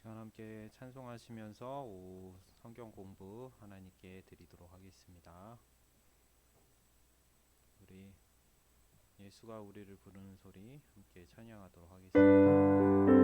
시간 함께 찬송하시면서 오후 성경 공부 하나님께 드리도록 하겠습니다. 우리 예수가 우리를 부르는 소리 함께 찬양하도록 하겠습니다.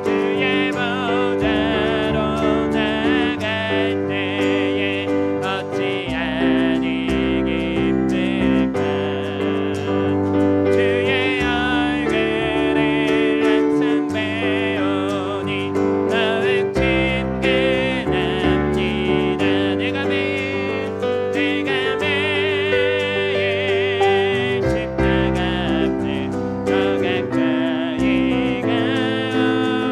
주의 보좌로 나갈 때에 어찌하니 기쁠까 주의 얼굴을 항상 배우니 더욱 친근합니다 내가 매일 십자가 앞에 더 가까이 가오니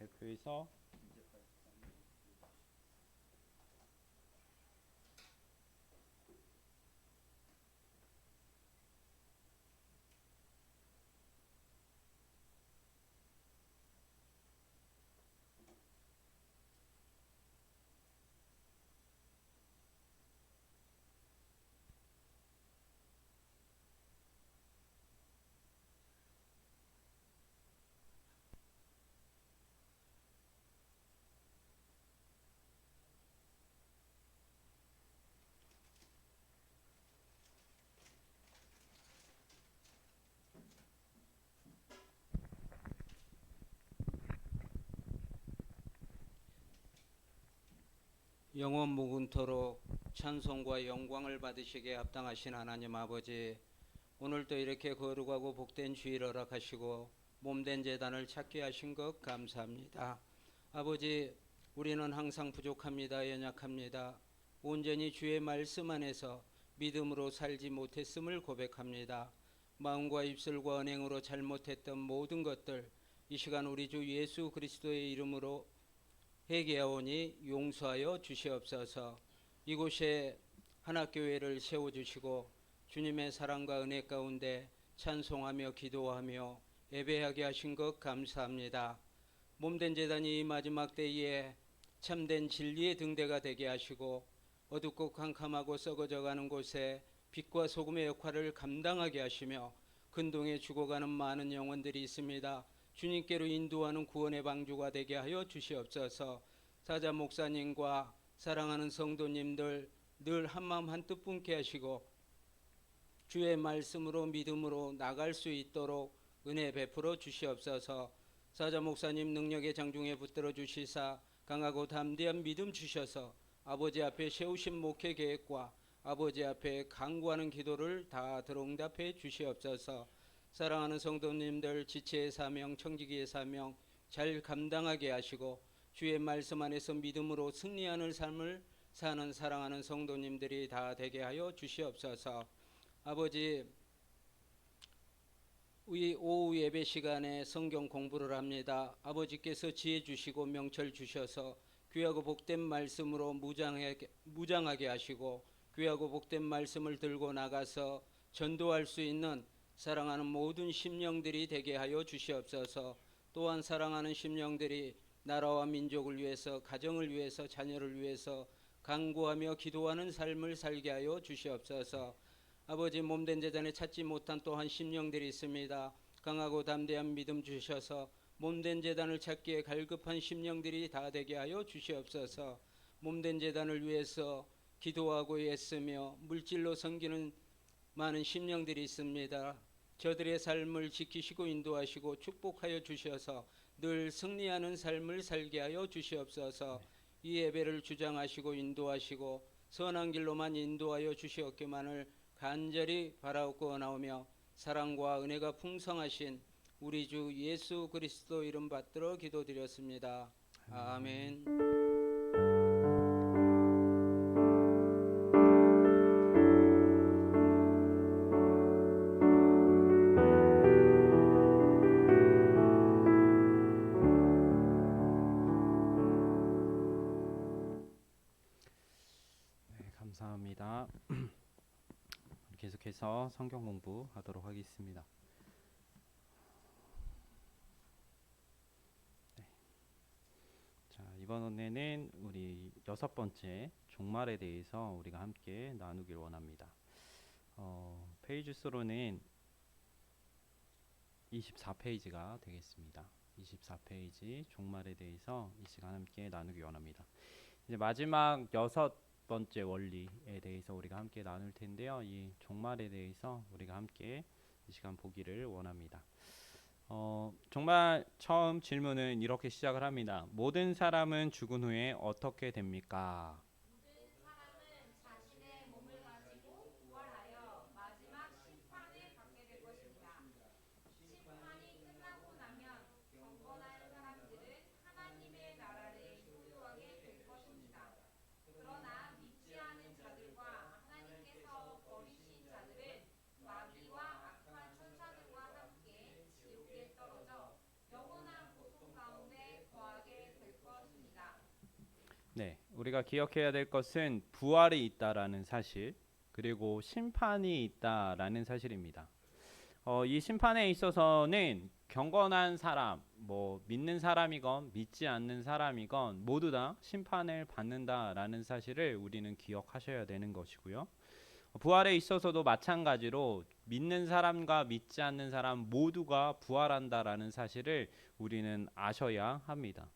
발표해서 영원 무궁토록 찬송과 영광을 받으시기에 합당하신 하나님 아버지, 오늘도 이렇게 거룩하고 복된 주일 허락하시고 몸된 제단을 찾게 하신 것 감사합니다. 아버지, 우리는 항상 부족합니다. 연약합니다. 온전히 주의 말씀 안에서 믿음으로 살지 못했음을 고백합니다. 마음과 입술과 언행으로 잘못했던 모든 것들 이 시간 우리 주 예수 그리스도의 이름으로 회개하오니 용서하여 주시옵소서. 이곳에 하나교회를 세워주시고 주님의 사랑과 은혜 가운데 찬송하며 기도하며 예배하게 하신 것 감사합니다. 몸된 제단이 이 마지막 때에 참된 진리의 등대가 되게 하시고 어둡고 캄캄하고 썩어져가는 곳에 빛과 소금의 역할을 감당하게 하시며 근동에 죽어가는 많은 영혼들이 있습니다. 주님께로 인도하는 구원의 방주가 되게 하여 주시옵소서. 사자 목사님과 사랑하는 성도님들 늘 한마음 한뜻뿐게 하시고 주의 말씀으로 믿음으로 나갈 수 있도록 은혜 베풀어 주시옵소서. 사자 목사님 능력의 장중에 붙들어 주시사 강하고 담대한 믿음 주셔서 아버지 앞에 세우신 목회 계획과 아버지 앞에 간구하는 기도를 다 들응답해 주시옵소서. 사랑하는 성도님들 지체의 사명, 청지기의 사명 잘 감당하게 하시고 주의 말씀 안에서 믿음으로 승리하는 삶을 사는 사랑하는 성도님들이 다 되게 하여 주시옵소서. 아버지, 우리 오후 예배 시간에 성경 공부를 합니다. 아버지께서 지혜 주시고 명철 주셔서 귀하고 복된 말씀으로 무장하게 하시고 귀하고 복된 말씀을 들고 나가서 전도할 수 있는 사랑하는 모든 심령들이 되게 하여 주시옵소서. 또한 사랑하는 심령들이 나라와 민족을 위해서, 가정을 위해서, 자녀를 위해서 간구하며 기도하는 삶을 살게 하여 주시옵소서. 아버지, 몸된 제단에 찾지 못한 또한 심령들이 있습니다. 강하고 담대한 믿음 주셔서 몸된 제단을 찾기에 갈급한 심령들이 다 되게 하여 주시옵소서. 몸된 제단을 위해서 기도하고 애쓰며 물질로 섬기는 많은 심령들이 있습니다. 저들의 삶을 지키시고 인도하시고 축복하여 주셔서 늘 승리하는 삶을 살게 하여 주시옵소서. 이 예배를 주장하시고 인도하시고 선한 길로만 인도하여 주시옵기만을 간절히 바라옵고나오며 사랑과 은혜가 풍성하신 우리 주 예수 그리스도 이름 받들어 기도드렸습니다. 아멘. 네, 감사합니다. 계속해서 성경 공부하도록 하겠습니다. 네. 자, 이번에는 우리 6번째 종말에 대해서 우리가 함께 나누길 원합니다. 페이지 수로는 24페이지가 되겠습니다. 24페이지 종말에 대해서 이 시간 함께 나누기 원합니다. 이제 마지막 6번째 원리에 대해서 우리가 함께 나눌 텐데요. 이 종말에 대해서 우리가 함께 이 시간 보기를 원합니다. 정말 처음 질문은 이렇게 시작을 합니다. 모든 사람은 죽은 후에 어떻게 됩니까? 모든 사람은 자신의 몸을 가지고 부활하여 마지막 심판을 받게 될 것입니다. 심판이 끝나고 나면 경건한 사람들은 하나님의 나라를 소유하게 될 것입니다. 그러나 믿지 않은 자들과 하나님께서 버리신 자들은 마귀와 악한 천사들과 함께 지옥에 떨어져 영원한 고통 가운데 거하게 우리가 기억해야 될 것은 부활이 있다라는 사실, 그리고 심판이 있다라는 사실입니다. 이 심판에 있어서는 경건한 사람, 뭐 믿는 사람이건 믿지 않는 사람이건 모두 다 심판을 받는다라는 사실을 우리는 기억하셔야 되는 것이고요. 부활에 있어서도 마찬가지로 믿는 사람과 믿지 않는 사람 모두가 부활한다라는 사실을 우리는 아셔야 합니다.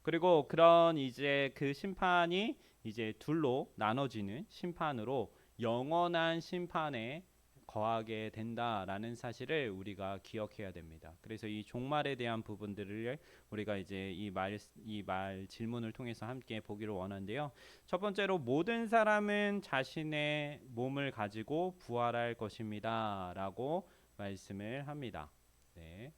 그리고 그런 이제 그 심판이 이제 둘로 나눠지는 심판으로 영원한 심판에 거하게 된다라는 사실을 우리가 기억해야 됩니다. 그래서 이 종말에 대한 부분들을 우리가 이제 이 말 질문을 통해서 함께 보기를 원하는데요. 첫 번째로 모든 사람은 자신의 몸을 가지고 부활할 것입니다라고 말씀을 합니다. 네.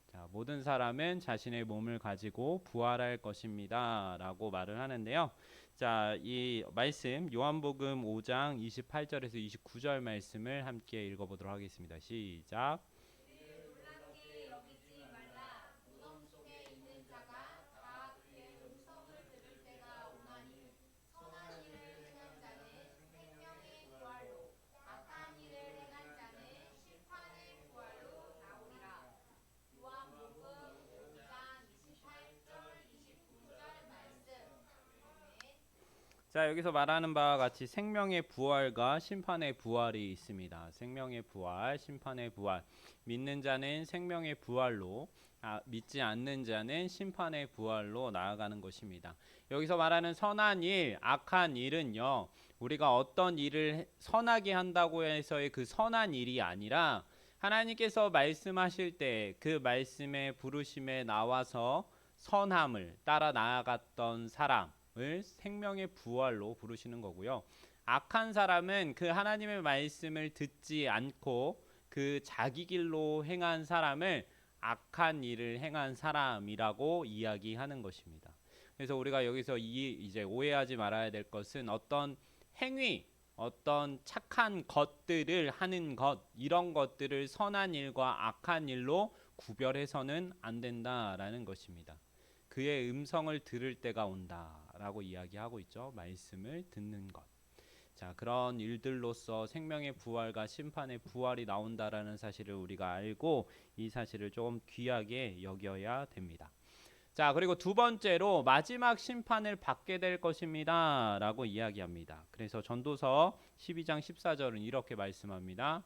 자, 모든 사람은 자신의 몸을 가지고 부활할 것입니다라고 말을 하는데요. 자, 이 말씀 요한복음 5장 28절에서 29절 말씀을 함께 읽어보도록 하겠습니다. 시작. 놀랍게 여기지 말라. 무덤 속에 있는 자가 다 그의 음성을 들을 때가 오나니 선한 일을 행한 자는 생명의 부활로 악한 일을 행한 자는 심판의 부활로 나오리라. 요한복음 5장 28절 29절 말씀. 아멘. 자, 여기서 말하는 바와 같이 생명의 부활과 심판의 부활이 있습니다. 생명의 부활, 심판의 부활. 믿는 자는 생명의 부활로, 믿지 않는 자는 심판의 부활로 나아가는 것입니다. 여기서 말하는 선한 일, 악한 일은요, 우리가 어떤 일을 선하게 한다고 해서의 그 선한 일이 아니라 하나님께서 말씀하실 때 그 말씀의 부르심에 나와서 선함을 따라 나아갔던 사람을 생명의 부활로 부르시는 거고요. 악한 사람은 그 하나님의 말씀을 듣지 않고 그 자기 길로 행한 사람을 악한 일을 행한 사람이라고 이야기하는 것입니다. 그래서 우리가 여기서 이제 오해하지 말아야 될 것은 어떤 행위, 어떤 착한 것들을 하는 것, 이런 것들을 선한 일과 악한 일로 구별해서는 안 된다라는 것입니다. 그의 음성을 들을 때가 온다라고 이야기하고 있죠. 말씀을 듣는 것. 자, 그런 일들로서 생명의 부활과 심판의 부활이 나온다라는 사실을 우리가 알고 이 사실을 좀 귀하게 여겨야 됩니다. 자, 그리고 두 번째로 마지막 심판을 받게 될 것입니다 라고 이야기합니다. 그래서 전도서 12장 14절은 이렇게 말씀합니다.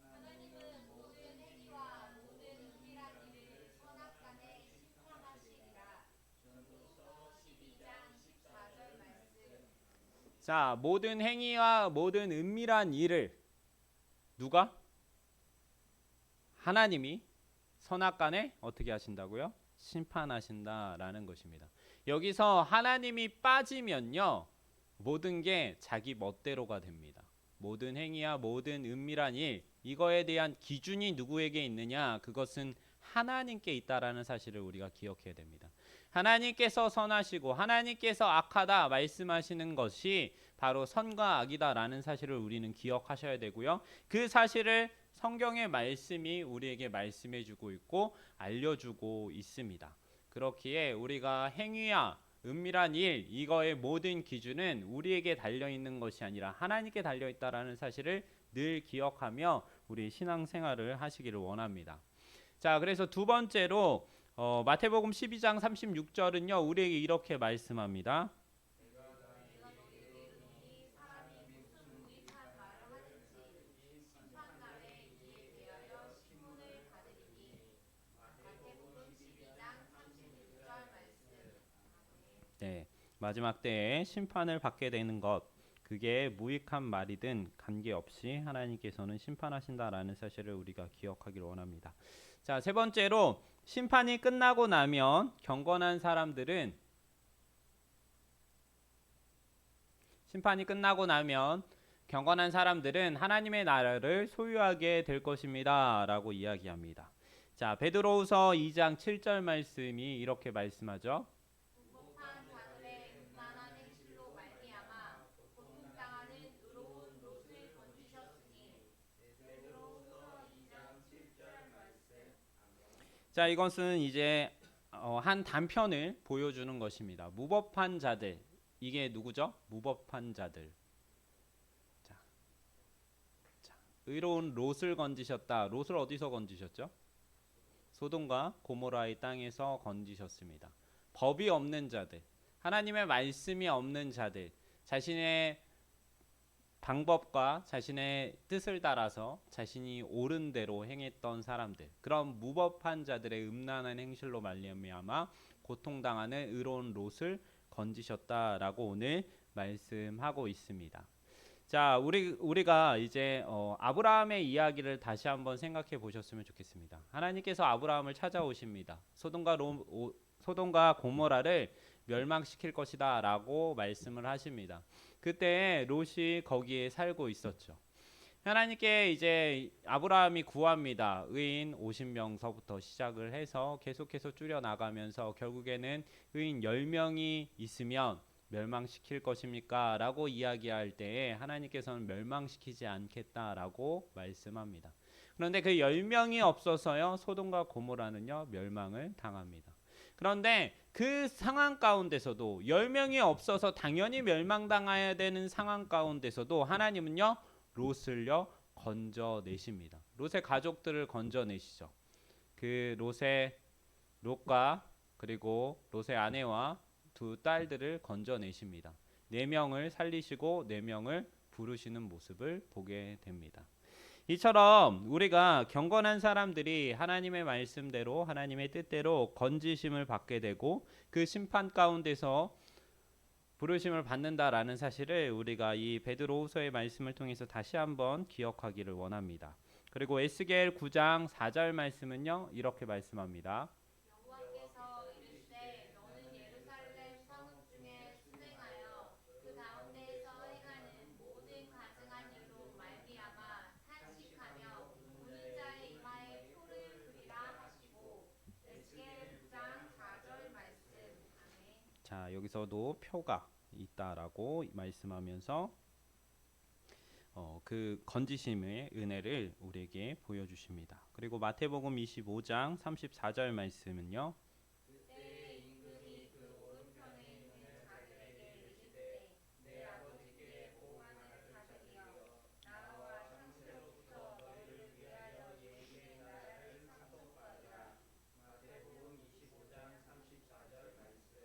하나님은 모든 행위와 모든 은밀한 일을 선악간에 심판하시리라. 전도서 12장 14절 말씀. 자, 모든 행위와 모든 은밀한 일을 누가? 하나님이 선악간에 어떻게 하신다고요? 심판하신다라는 것입니다. 여기서 하나님이 빠지면요, 모든 게 자기 멋대로가 됩니다. 모든 행위와 모든 은밀한 일, 이거에 대한 기준이 누구에게 있느냐? 그것은 하나님께 있다라는 사실을 우리가 기억해야 됩니다. 하나님께서 선하시고 하나님께서 악하다 말씀하시는 것이 바로 선과 악이다라는 사실을 우리는 기억하셔야 되고요. 그 사실을 성경의 말씀이 우리에게 말씀해주고 있고 알려주고 있습니다. 그렇기에 우리가 행위와 은밀한 일, 이거의 모든 기준은 우리에게 달려있는 것이 아니라 하나님께 달려있다라는 사실을 늘 기억하며 우리 신앙생활을 하시기를 원합니다. 자, 그래서 두 번째로 마태복음 12장 36절은요 우리에게 이렇게 말씀합니다. 내가 너희에게 이르노니 사람이 무슨 무익한 말을 하든지 심판날에 이에 대하여 신문을 받으리니. 마태복음 12장 36절 말씀. 네, 마지막 때에 심판을 받게 되는 것, 그게 무익한 말이든 관계없이 하나님께서는 심판하신다라는 사실을 우리가 기억하기를 원합니다. 자, 세 번째로 심판이 끝나고 나면 경건한 사람들은 하나님의 나라를 소유하게 될 것입니다 라고 이야기합니다. 자, 베드로후서 2장 7절 말씀이 이렇게 말씀하죠. 궁핍한 자들의 음란한 행실로 말미암아 고통당하는 의로운 롯을 건지셨으니. 베드로후서 2장 7절 말씀. 자, 이것은 이제 한 단편을 보여주는 것입니다. 무법한 자들, 이게 누구죠? 무법한 자들. 자, 의로운 롯을 건지셨다. 롯을 어디서 건지셨죠? 소돔과 고모라의 땅에서 건지셨습니다. 법이 없는 자들, 하나님의 말씀이 없는 자들, 자신의 방법과 자신의 뜻을 따라서 자신이 옳은 대로 행했던 사람들, 그런 무법한 자들의 음란한 행실로 말미암아 고통당하는 의로운 롯을 건지셨다라고 오늘 말씀하고 있습니다. 자, 우리가 이제 아브라함의 이야기를 다시 한번 생각해 보셨으면 좋겠습니다. 하나님께서 아브라함을 찾아오십니다. 소돔과 고모라를 멸망시킬 것이다라고 말씀을 하십니다. 그때 롯이 거기에 살고 있었죠. 하나님께 이제 아브라함이 구합니다. 의인 50명서부터 시작을 해서 계속해서 줄여 나가면서 결국에는 의인 10명이 있으면 멸망시킬 것입니까? 라고 이야기할 때에 하나님께서는 멸망시키지 않겠다라고 말씀합니다. 그런데 그 10명이 없어서요, 소돔과 고모라는요 멸망을 당합니다. 그런데 그 상황 가운데서도 10명이 없어서 당연히 멸망당해야 되는 상황 가운데서도 하나님은요 롯을요 건져내십니다. 롯의 가족들을 건져내시죠. 그 롯과 그리고 롯의 아내와 두 딸들을 건져내십니다. 4명을 살리시고 4명을 부르시는 모습을 보게 됩니다. 이처럼 우리가 경건한 사람들이 하나님의 말씀대로 하나님의 뜻대로 건지심을 받게 되고 그 심판 가운데서 부르심을 받는다라는 사실을 우리가 이 베드로후서의 말씀을 통해서 다시 한번 기억하기를 원합니다. 그리고 에스겔 9장 4절 말씀은요 이렇게 말씀합니다. 여호와께서 이르시되 너는 예루살렘 성읍 중에 순행하여 그 가운데에서 행하는 모든 가증한 일로 말미암아 탄식하며 우는 자의 이마에 표를 그리라 하시고. 에스겔 9장 4절 말씀. 아멘. 자, 여기서도 표가 있다라고 말씀하면서 그 건지심의 은혜를 우리에게 보여주십니다. 그리고 마태복음 25장 34절 말씀은요. 그때 임금이 그 오른편에 있는 자들에게 이르시되 내 아버지께 보응하는 자들이여 나와 창세로부터 너희를 위하여 예비된 나라를 상속받으라. 마태복음 25장 34절 말씀.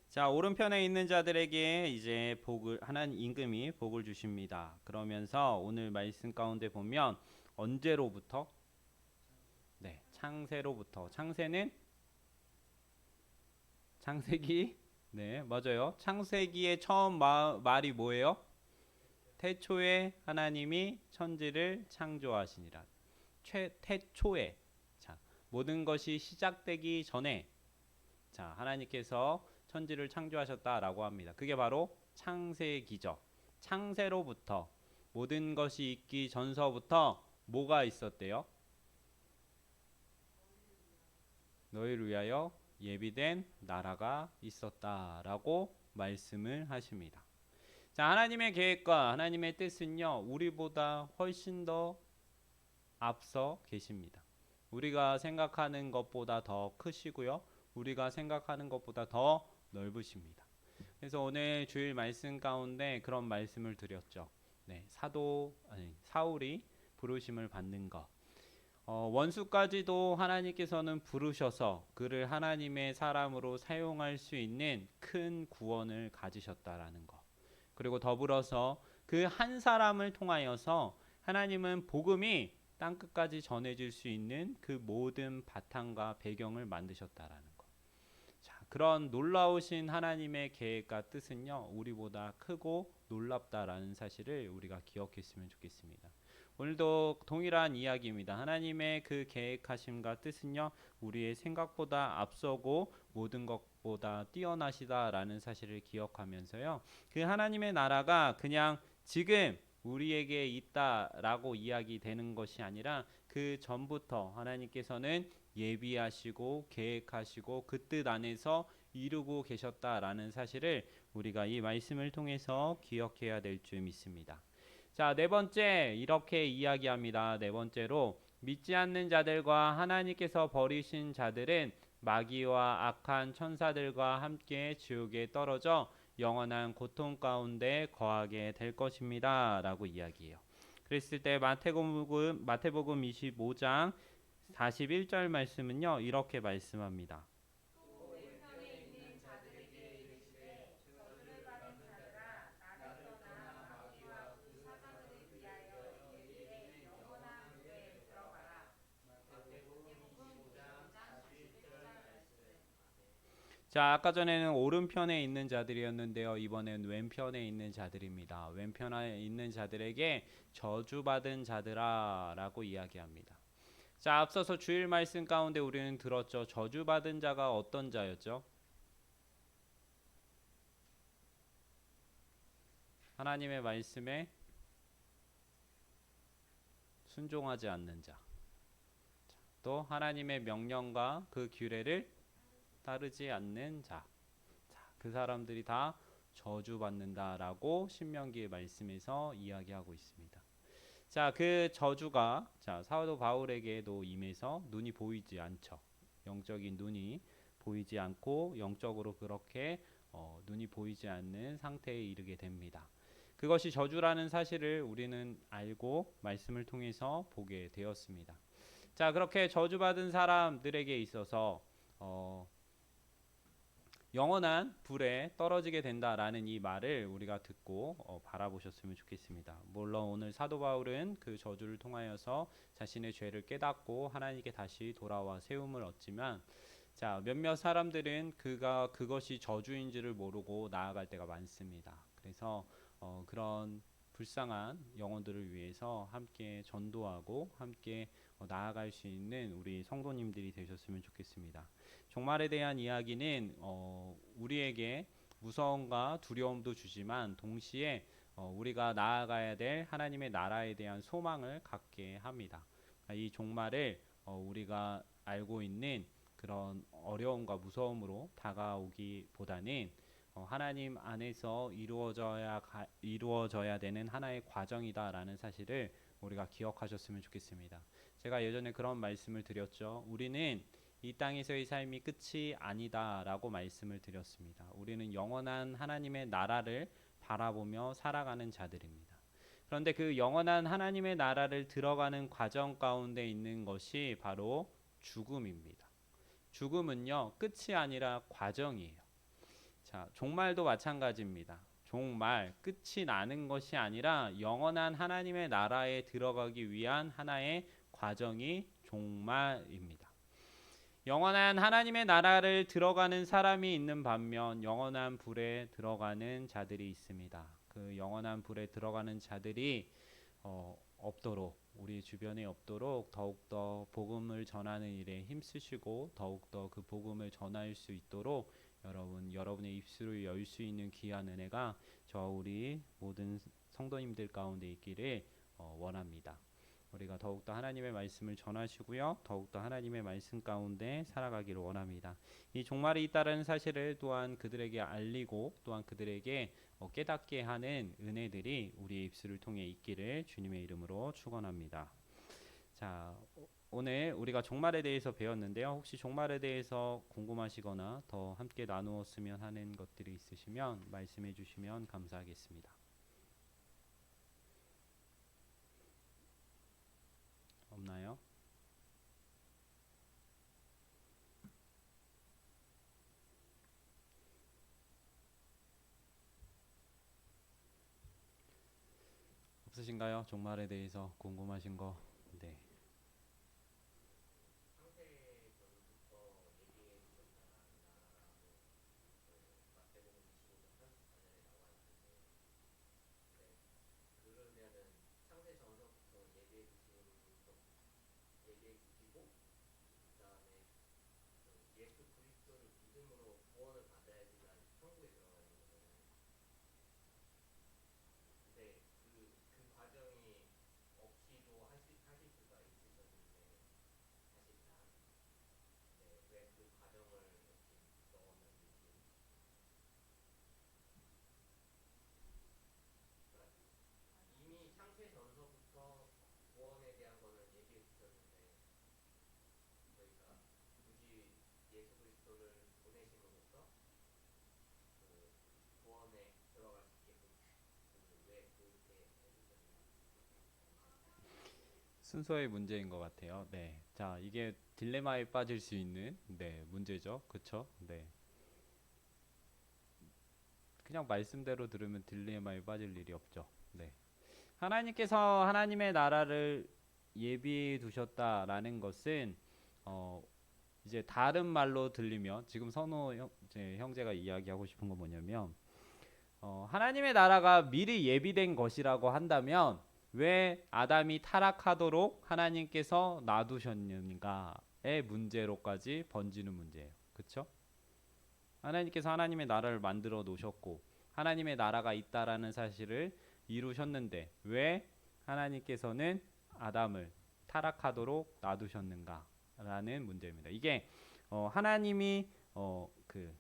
자, 오른편에 있는 자들에게 이제 하나님 임금이 복을 주십니다. 그러면서 오늘 말씀 가운데 보면 언제로부터? 네, 창세로부터. 창세는 창세기. 네, 맞아요. 창세기의 처음 말이 뭐예요? 태초에 하나님이 천지를 창조하시니라. 태초에. 자, 모든 것이 시작되기 전에 자, 하나님께서 천지를 창조하셨다라고 합니다. 그게 바로 창세기죠. 창세로부터 모든 것이 있기 전서부터 뭐가 있었대요? 너희를 위하여 예비된 나라가 있었다라고 말씀을 하십니다. 자, 하나님의 계획과 하나님의 뜻은요 우리보다 훨씬 더 앞서 계십니다. 우리가 생각하는 것보다 더 크시고요, 우리가 생각하는 것보다 더 넓으십니다. 그래서 오늘 주일 말씀 가운데 그런 말씀을 드렸죠. 네, 사울이 부르심을 받는 것. 원수까지도 하나님께서는 부르셔서 그를 하나님의 사람으로 사용할 수 있는 큰 구원을 가지셨다라는 것. 그리고 더불어서 그 한 사람을 통하여서 하나님은 복음이 땅끝까지 전해질 수 있는 그 모든 바탕과 배경을 만드셨다라는 것. 자, 그런 놀라우신 하나님의 계획과 뜻은요 우리보다 크고 놀랍다라는 사실을 우리가 기억했으면 좋겠습니다. 오늘도 동일한 이야기입니다. 하나님의 그 계획하심과 뜻은요 우리의 생각보다 앞서고 모든 것보다 뛰어나시다라는 사실을 기억하면서요 그 하나님의 나라가 그냥 지금 우리에게 있다라고 이야기되는 것이 아니라 그 전부터 하나님께서는 예비하시고 계획하시고 그 뜻 안에서 이루고 계셨다라는 사실을 우리가 이 말씀을 통해서 기억해야 될 줄 믿습니다. 자, 4번째 이렇게 이야기합니다. 4번째로 믿지 않는 자들과 하나님께서 버리신 자들은 마귀와 악한 천사들과 함께 지옥에 떨어져 영원한 고통 가운데 거하게 될 것입니다. 라고 이야기해요. 그랬을 때 마태복음 25장 41절 말씀은요, 이렇게 말씀합니다. 또 왼편에 있는 자들에게 이르시되 저주를 받은 자들아 나를 떠나 마귀와 그 사자들을 위하여 이르기에 영원한 불에 들어가라. 마태복음 25장 41절 말씀. 자, 아까 전에는 오른편에 있는 자들이었는데요. 이번엔 왼편에 있는 자들입니다. 왼편에 있는 자들에게 저주받은 자들아 라고 이야기합니다. 자, 앞서서 주일 말씀 가운데 우리는 들었죠. 저주받은 자가 어떤 자였죠? 하나님의 말씀에 순종하지 않는 자. 또 하나님의 명령과 그 규례를 따르지 않는 자. 그 사람들이 다 저주받는다라고 신명기의 말씀에서 이야기하고 있습니다. 자, 그 저주가 사도 바울에게도 임해서 눈이 보이지 않죠. 영적인 눈이 보이지 않고 영적으로 그렇게 눈이 보이지 않는 상태에 이르게 됩니다. 그것이 저주라는 사실을 우리는 알고 말씀을 통해서 보게 되었습니다. 자, 그렇게 저주받은 사람들에게 있어서 영원한 불에 떨어지게 된다라는 이 말을 우리가 듣고 바라보셨으면 좋겠습니다. 물론 오늘 사도 바울은 그 저주를 통하여서 자신의 죄를 깨닫고 하나님께 다시 돌아와 세움을 얻지만, 자, 몇몇 사람들은 그것이 저주인지를 모르고 나아갈 때가 많습니다. 그래서 그런 불쌍한 영혼들을 위해서 함께 전도하고 함께 나아갈 수 있는 우리 성도님들이 되셨으면 좋겠습니다. 종말에 대한 이야기는 우리에게 무서움과 두려움도 주지만 동시에 우리가 나아가야 될 하나님의 나라에 대한 소망을 갖게 합니다. 이 종말을 우리가 알고 있는 그런 어려움과 무서움으로 다가오기보다는 하나님 안에서 이루어져야 되는 하나의 과정이다라는 사실을 우리가 기억하셨으면 좋겠습니다. 제가 예전에 그런 말씀을 드렸죠. 우리는 이 땅에서의 삶이 끝이 아니다라고 말씀을 드렸습니다. 우리는 영원한 하나님의 나라를 바라보며 살아가는 자들입니다. 그런데 그 영원한 하나님의 나라를 들어가는 과정 가운데 있는 것이 바로 죽음입니다. 죽음은요, 끝이 아니라 과정이에요. 자, 종말도 마찬가지입니다. 종말, 끝이 나는 것이 아니라 영원한 하나님의 나라에 들어가기 위한 하나의 과정이 종말입니다. 영원한 하나님의 나라를 들어가는 사람이 있는 반면 영원한 불에 들어가는 자들이 있습니다. 그 영원한 불에 들어가는 자들이 없도록, 우리 주변에 없도록 더욱더 복음을 전하는 일에 힘쓰시고 더욱더 그 복음을 전할 수 있도록 여러분의 입술을 열 수 있는 귀한 은혜가 우리 모든 성도님들 가운데 있기를 원합니다. 우리가 더욱더 하나님의 말씀을 전하시고요, 더욱더 하나님의 말씀 가운데 살아가기를 원합니다. 이 종말이 있다는 사실을 또한 그들에게 알리고 또한 그들에게 깨닫게 하는 은혜들이 우리의 입술을 통해 있기를 주님의 이름으로 축원합니다. 자, 오늘 우리가 종말에 대해서 배웠는데요. 혹시 종말에 대해서 궁금하시거나 더 함께 나누었으면 하는 것들이 있으시면 말씀해 주시면 감사하겠습니다. 없나요? 없으신가요? 종말에 대해서 궁금하신 거? 네. 구원에 대한 거는 얘기해 주셨는데 저희가 굳이 예수 순서의 문제인 것 같아요. 네. 자, 이게 딜레마에 빠질 수 있는 문제죠. 그쵸? 네. 그냥 말씀대로 들으면 딜레마에 빠질 일이 없죠. 네. 하나님께서 하나님의 나라를 예비해 두셨다라는 것은 어 이제 다른 말로 들리면 지금 이제 형제가 이야기하고 싶은 건 뭐냐면 하나님의 나라가 미리 예비된 것이라고 한다면 왜 아담이 타락하도록 하나님께서 놔두셨는가의 문제로까지 번지는 문제예요. 그렇죠? 하나님께서 하나님의 나라를 만들어 놓으셨고 하나님의 나라가 있다라는 사실을 이루셨는데 왜 하나님께서는 아담을 타락하도록 놔두셨는가라는 문제입니다. 이게 하나님이 그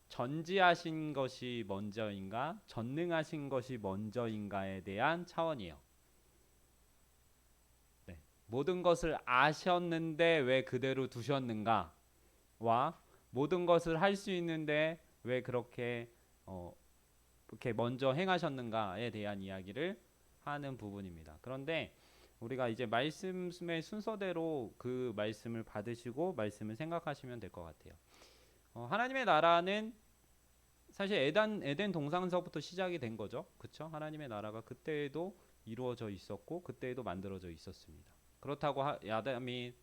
전지하신 것이 먼저인가 전능하신 것이 먼저인가에 대한 차원이에요. 네. 모든 것을 아셨는데 왜 그대로 두셨는가와 모든 것을 할 수 있는데 왜 그렇게 이렇게 먼저 행하셨는가에 대한 이야기를 하는 부분입니다. 그런데 우리가 이제 말씀의 순서대로 그 말씀을 받으시고 말씀을 생각하시면 될 것 같아요. 하나님의 나라는 사실 에덴 동산서부터 시작이 된 거죠. 그렇죠? 하나님의 나라가 그때에도 이루어져 있었고 그때에도 만들어져 있었습니다. 그렇다고 아담이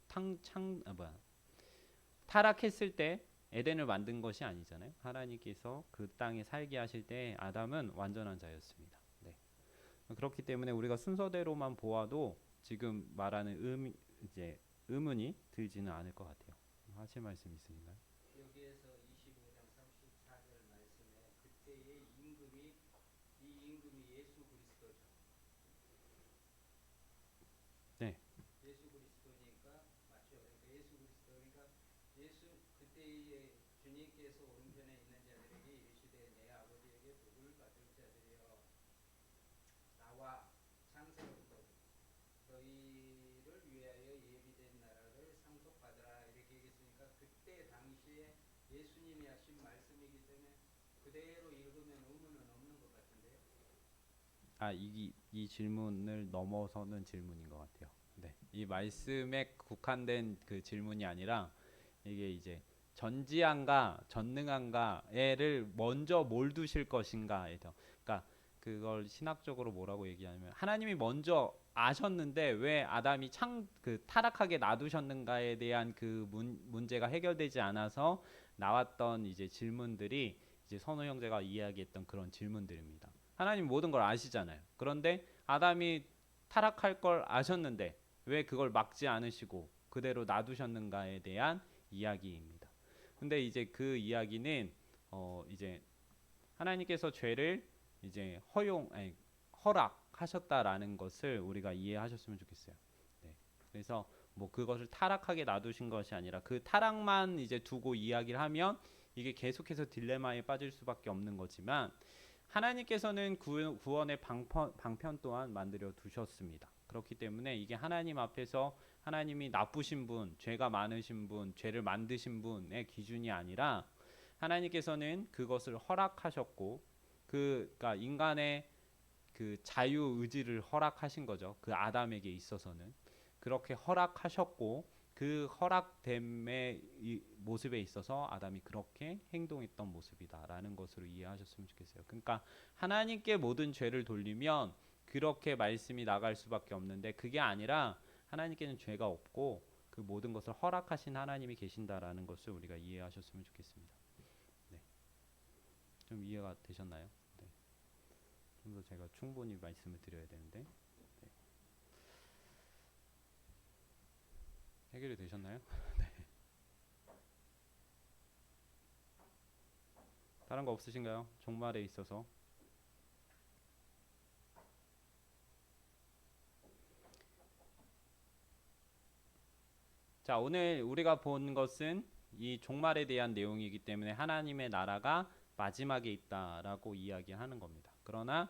타락했을 때 에덴을 만든 것이 아니잖아요. 하나님께서 그 땅에 살게 하실 때 아담은 완전한 자였습니다. 네. 그렇기 때문에 우리가 순서대로만 보아도 지금 말하는 의문이 들지는 않을 것 같아요. 하실 말씀 있으신가요? 여기에서 25장 34절 말씀에 그때의 임금이 예수 그리스도죠. 네. 예수 그리스도니까 맞죠. 그러니까 예수 그리스도니까 그때의 주님께서 오른편에 있는 자들에게 이르시되 내 아버지에게 복을 받을 자들이여 나와 창세로부터 너희를 위하여 예비된 나라를 상속받으라 이렇게 얘기했으니까 그때 당시에 예수님이 하신 말씀이기 때문에 그대로 읽으면 의문은 없는 것 같은데요. 이 질문을 넘어서는 질문인 것 같아요. 네. 이 말씀에 국한된 그 질문이 아니라 이게 이제 전지한가 전능한가를 먼저 뭘 두실 것인가에서 그러니까 그걸 신학적으로 뭐라고 얘기하냐면 하나님이 먼저 아셨는데 왜 아담이 타락하게 놔두셨는가에 대한 그 문제가 해결되지 않아서 나왔던 이제 질문들이 이제 선호 형제가 이야기했던 그런 질문들입니다. 하나님 모든 걸 아시잖아요. 그런데 아담이 타락할 걸 아셨는데 왜 그걸 막지 않으시고 그대로 놔두셨는가에 대한 이야기입니다. 근데 이제 그 이야기는 이제 하나님께서 죄를 이제 허락하셨다라는 것을 우리가 이해하셨으면 좋겠어요. 네. 그래서 뭐 그것을 타락하게 놔두신 것이 아니라 그 타락만 이제 두고 이야기를 하면 이게 계속해서 딜레마에 빠질 수밖에 없는 거지만 하나님께서는 구원의 방편 또한 만들어 두셨습니다. 그렇기 때문에 이게 하나님 앞에서 하나님이 나쁘신 분, 죄가 많으신 분, 죄를 만드신 분의 기준이 아니라 하나님께서는 그것을 허락하셨고 그러니까 인간의 그 자유 의지를 허락하신 거죠. 그 아담에게 있어서는 그렇게 허락하셨고 그 허락됨의 이 모습에 있어서 아담이 그렇게 행동했던 모습이다라는 것으로 이해하셨으면 좋겠어요. 그러니까 하나님께 모든 죄를 돌리면 그렇게 말씀이 나갈 수밖에 없는데 그게 아니라 하나님께는 죄가 없고 그 모든 것을 허락하신 하나님이 계신다라는 것을 우리가 이해하셨으면 좋겠습니다. 네. 좀 이해가 되셨나요? 네. 좀 더 제가 충분히 말씀을 드려야 되는데 네. 해결이 되셨나요? 네. 다른 거 없으신가요? 종말에 있어서 자, 오늘 우리가 본 것은 이 종말에 대한 내용이기 때문에 하나님의 나라가 마지막에 있다라고 이야기하는 겁니다. 그러나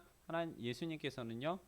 예수님께서는요,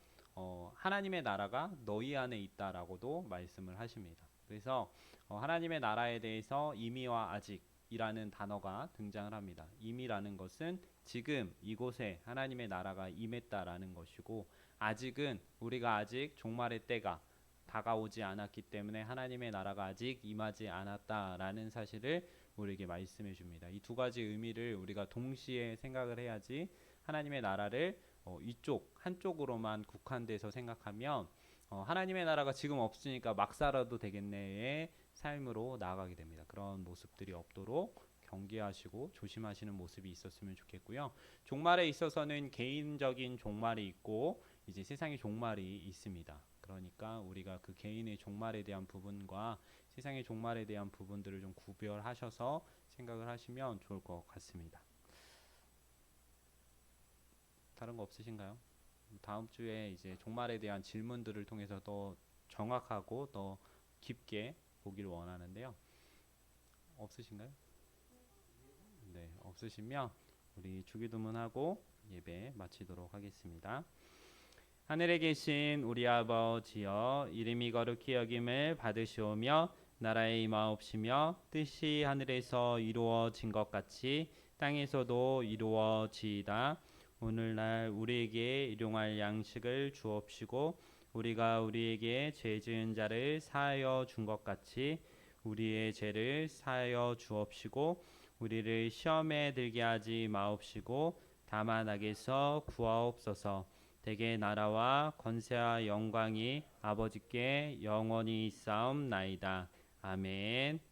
하나님의 나라가 너희 안에 있다라고도 말씀을 하십니다. 그래서 하나님의 나라에 대해서 이미와 아직이라는 단어가 등장을 합니다. 이미라는 것은 지금 이곳에 하나님의 나라가 임했다라는 것이고 아직은 우리가 아직 종말의 때가 다가오지 않았기 때문에 하나님의 나라가 아직 임하지 않았다라는 사실을 우리에게 말씀해 줍니다. 이 두 가지 의미를 우리가 동시에 생각을 해야지 하나님의 나라를 이쪽 한쪽으로만 국한돼서 생각하면 하나님의 나라가 지금 없으니까 막 살아도 되겠네의 삶으로 나아가게 됩니다. 그런 모습들이 없도록 경계하시고 조심하시는 모습이 있었으면 좋겠고요. 종말에 있어서는 개인적인 종말이 있고 이제 세상의 종말이 있습니다. 그러니까 우리가 그 개인의 종말에 대한 부분과 세상의 종말에 대한 부분들을 좀 구별하셔서 생각을 하시면 좋을 것 같습니다. 다른 거 없으신가요? 다음 주에 이제 종말에 대한 질문들을 통해서 더 정확하고 더 깊게 보기를 원하는데요. 없으신가요? 네, 없으시면 우리 주기도문하고 예배 마치도록 하겠습니다. 하늘에 계신 우리 아버지여, 이름이 거룩히 여김을 받으시오며 나라의 임하옵시며 뜻이 하늘에서 이루어진 것 같이 땅에서도 이루어지이다. 오늘날 우리에게 일용할 양식을 주옵시고 우리가 우리에게 죄 지은 자를 사하여 준 것 같이 우리의 죄를 사하여 주옵시고 우리를 시험에 들게 하지 마옵시고 다만 악에서 구하옵소서. 대개 나라와 권세와 영광이 아버지께 영원히 있사옵나이다. 아멘.